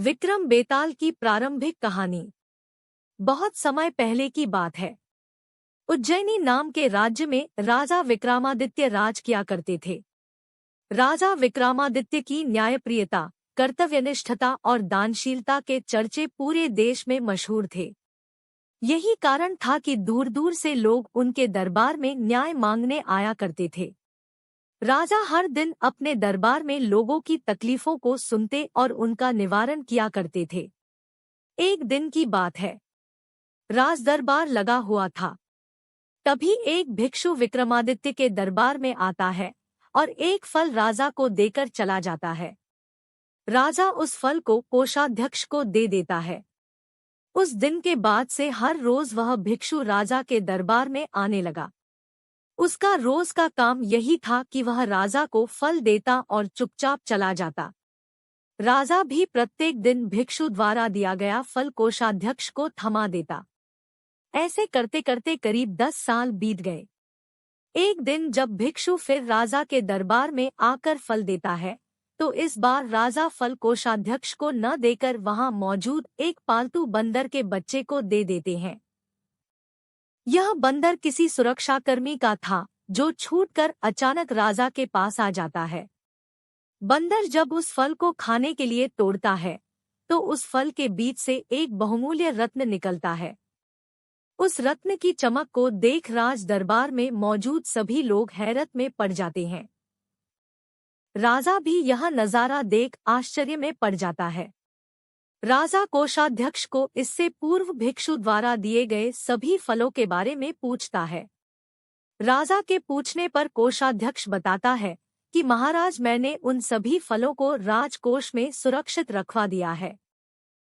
विक्रम बेताल की प्रारंभिक कहानी। बहुत समय पहले की बात है। उज्जैनी नाम के राज्य में राजा विक्रमादित्य राज किया करते थे। राजा विक्रमादित्य की न्यायप्रियता, कर्तव्यनिष्ठता और दानशीलता के चर्चे पूरे देश में मशहूर थे। यही कारण था कि दूर दूर से लोग उनके दरबार में न्याय मांगने आया करते थे। राजा हर दिन अपने दरबार में लोगों की तकलीफों को सुनते और उनका निवारण किया करते थे। एक दिन की बात है। राज दरबार लगा हुआ था। तभी एक भिक्षु विक्रमादित्य के दरबार में आता है और एक फल राजा को देकर चला जाता है। राजा उस फल को कोषाध्यक्ष को दे देता है। उस दिन के बाद से हर रोज वह भिक्षु राजा के दरबार में आने लगा। उसका रोज का काम यही था कि वह राजा को फल देता और चुपचाप चला जाता। राजा भी प्रत्येक दिन भिक्षु द्वारा दिया गया फल कोषाध्यक्ष को थमा देता। ऐसे करते करते करीब 10 साल बीत गए। एक दिन जब भिक्षु फिर राजा के दरबार में आकर फल देता है, तो इस बार राजा फल कोषाध्यक्ष को न देकर वहां मौजूद एक पालतू बंदर के बच्चे को दे देते हैं। यह बंदर किसी सुरक्षाकर्मी का था, जो छूटकर अचानक राजा के पास आ जाता है। बंदर जब उस फल को खाने के लिए तोड़ता है, तो उस फल के बीच से एक बहुमूल्य रत्न निकलता है। उस रत्न की चमक को देख राज दरबार में मौजूद सभी लोग हैरत में पड़ जाते हैं। राजा भी यह नजारा देख आश्चर्य में पड़ जाता है। राजा कोषाध्यक्ष को इससे पूर्व भिक्षु द्वारा दिए गए सभी फलों के बारे में पूछता है। राजा के पूछने पर कोषाध्यक्ष बताता है कि महाराज, मैंने उन सभी फलों को राजकोष में सुरक्षित रखवा दिया है।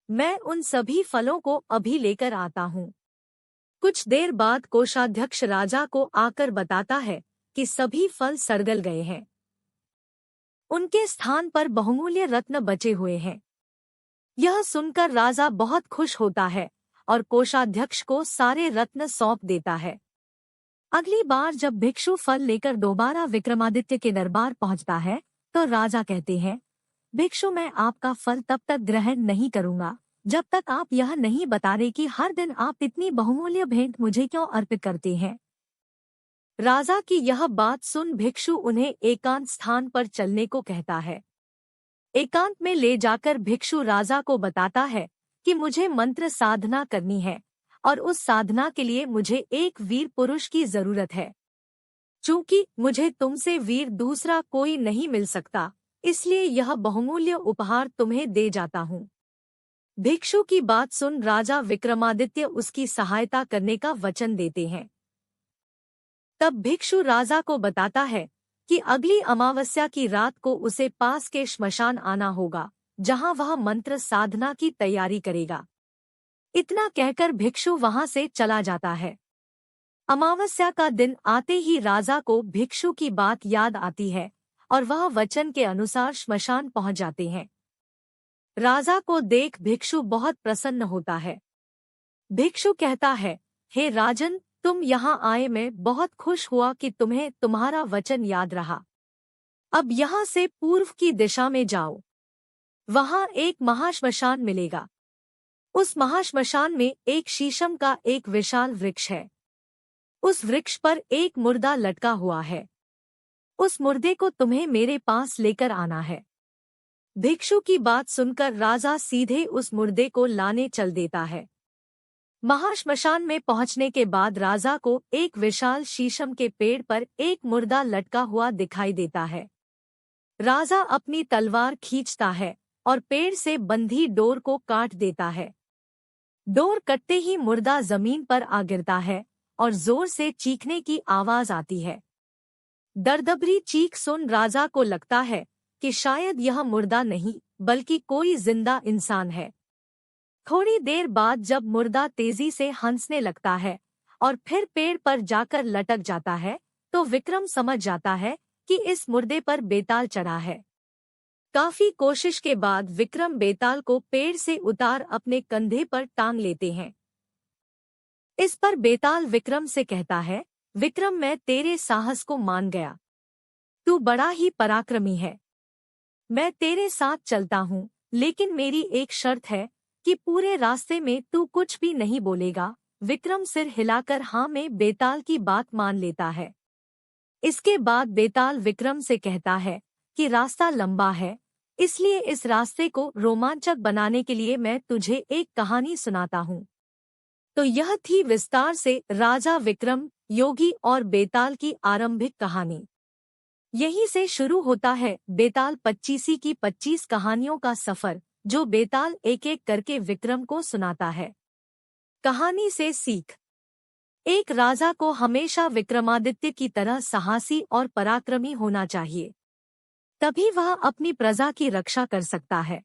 मैं उन सभी फलों को अभी लेकर आता हूँ। कुछ देर बाद कोषाध्यक्ष राजा को आकर बताता है कि सभी फल सड़गल गए हैं। उनके स्थान पर बहुमूल्य रत्न बचे हुए हैं। यह सुनकर राजा बहुत खुश होता है और कोषाध्यक्ष को सारे रत्न सौंप देता है। अगली बार जब भिक्षु फल लेकर दोबारा विक्रमादित्य के दरबार पहुंचता है, तो राजा कहते हैं, भिक्षु, मैं आपका फल तब तक ग्रहण नहीं करूंगा जब तक आप यह नहीं बता रहे कि हर दिन आप इतनी बहुमूल्य भेंट मुझे क्यों अर्पित करते हैं। राजा की यह बात सुन भिक्षु उन्हें एकांत स्थान पर चलने को कहता है। एकांत में ले जाकर भिक्षु राजा को बताता है कि मुझे मंत्र साधना करनी है और उस साधना के लिए मुझे एक वीर पुरुष की जरूरत है। चूंकि मुझे तुमसे वीर दूसरा कोई नहीं मिल सकता, इसलिए यह बहुमूल्य उपहार तुम्हें दे जाता हूँ। भिक्षु की बात सुन राजा विक्रमादित्य उसकी सहायता करने का वचन देते हैं। तब भिक्षु राजा को बताता है कि अगली अमावस्या की रात को उसे पास के श्मशान आना होगा, जहां वह मंत्र साधना की तैयारी करेगा। इतना कहकर भिक्षु वहां से चला जाता है। अमावस्या का दिन आते ही राजा को भिक्षु की बात याद आती है और वह वचन के अनुसार श्मशान पहुंच जाते हैं। राजा को देख भिक्षु बहुत प्रसन्न होता है। भिक्षु कहता है, हे राजन, तुम यहाँ आए, मैं बहुत खुश हुआ कि तुम्हें तुम्हारा वचन याद रहा। अब यहाँ से पूर्व की दिशा में जाओ। वहाँ एक महाश्मशान मिलेगा। उस महाश्मशान में एक शीशम का एक विशाल वृक्ष है। उस वृक्ष पर एक मुर्दा लटका हुआ है। उस मुर्दे को तुम्हें मेरे पास लेकर आना है। भिक्षु की बात सुनकर राजा सीधे उस मुर्दे को लाने चल देता है। महाश्मशान में पहुंचने के बाद राजा को एक विशाल शीशम के पेड़ पर एक मुर्दा लटका हुआ दिखाई देता है। राजा अपनी तलवार खींचता है और पेड़ से बंधी डोर को काट देता है। डोर कटते ही मुर्दा जमीन पर आ गिरता है और जोर से चीखने की आवाज आती है। दर्दभरी चीख सुन राजा को लगता है कि शायद यह मुर्दा नहीं बल्कि कोई जिंदा इंसान है। थोड़ी देर बाद जब मुर्दा तेजी से हंसने लगता है और फिर पेड़ पर जाकर लटक जाता है, तो विक्रम समझ जाता है कि इस मुर्दे पर बेताल चढ़ा है। काफी कोशिश के बाद विक्रम बेताल को पेड़ से उतार अपने कंधे पर टांग लेते हैं। इस पर बेताल विक्रम से कहता है, विक्रम, मैं तेरे साहस को मान गया। तू बड़ा ही पराक्रमी है। मैं तेरे साथ चलता हूँ, लेकिन मेरी एक शर्त है कि पूरे रास्ते में तू कुछ भी नहीं बोलेगा। विक्रम सिर हिलाकर हाँ में बेताल की बात मान लेता है। इसके बाद बेताल विक्रम से कहता है कि रास्ता लंबा है, इसलिए इस रास्ते को रोमांचक बनाने के लिए मैं तुझे एक कहानी सुनाता हूँ। तो यह थी विस्तार से राजा विक्रम, योगी और बेताल की आरंभिक कहानी। यहीं से शुरू होता है बेताल पच्चीसी की 25 कहानियों का सफर, जो बेताल एक एक करके विक्रम को सुनाता है। कहानी से सीख। एक राजा को हमेशा विक्रमादित्य की तरह साहसी और पराक्रमी होना चाहिए, तभी वह अपनी प्रजा की रक्षा कर सकता है।